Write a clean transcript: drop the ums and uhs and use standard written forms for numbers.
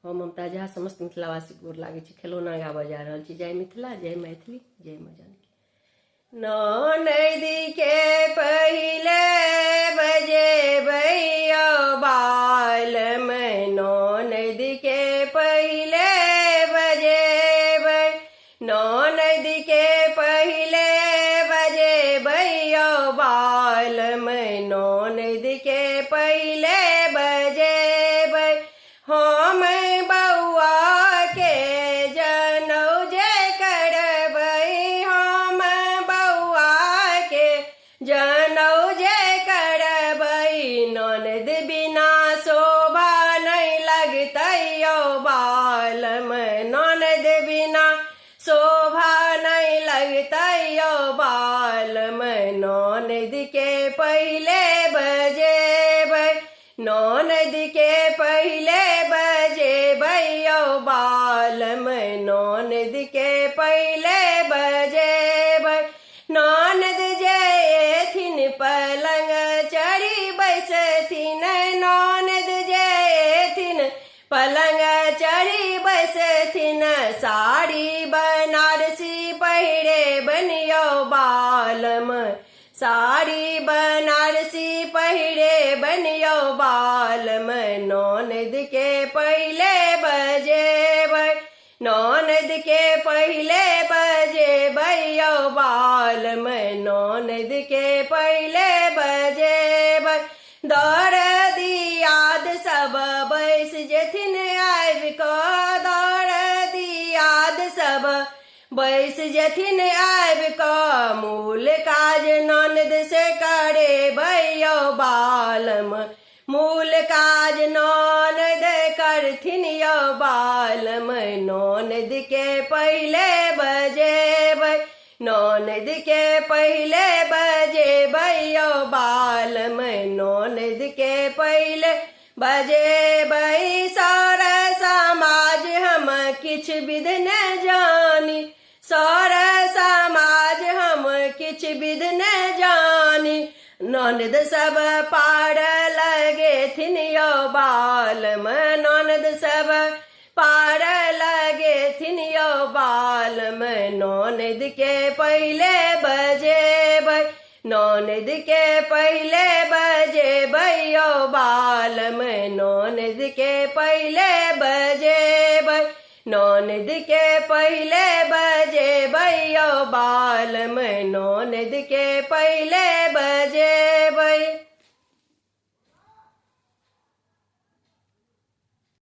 हम ममता झा समस्त मिथिलावासी गोर लागे छी। खिलौना गाबऽ जा रहल छी। जय मिथिला, जय मैथिली, जय माँ जानकी। ननद के पहिले बजेबै बाल में, ननद के पहिले बजेबै, ननद के पहिले बजेबै बाल में, ननद के पहिले बजेबै। हम बउआ के जनौ जे करबै, हम बउआ के जनौ जे करबै, ननद बिना शोभा नहीं लगतै बाल में, ननद बिना शोभा नहीं लगतै बाल में, ननद के पहिले बजेबै, ननद के पहिले बजेबै बाल में, ननद के पहिले बजेबै। ननद जे एथिन पलंग चढ़ी बैसथिन, ननद जे एथिन पलंग चढ़ी बैसथिन, साड़ी बनारसी पहिरे बनियो बाल में, साड़ी बनारसी पहिरे बनियो बाल में, ननद के पहिले बजेबै, ननद के पहिले बजेबै बाल में, ननद के पहिले बजेबै। दरदी याद सब बैस जेथिन आबि कऽ, दरदी याद सब बैस जेथिन आबि कऽ, मूल काज ननद से करेबै बाल में, मूल काज ननद करथिन बाल में, ननद के पहिले बजेबै, ननद के पहिले बजेबै बाल में, ननद के पहिले बजेबै। सर समाज हम किछ विध न जानी, सर समाज हम किछ विध न जानी, ननद सब पार लगेथिन बाल में, ननद सब पार लगेथिन बाल में, ननद के पहिले बजेबै, ननद के पहिले बजेबै बाल में, ननद के पहिले बजेबै, ननद के पहिले बजेबै बाल में, ननद के पहिले बजेबै।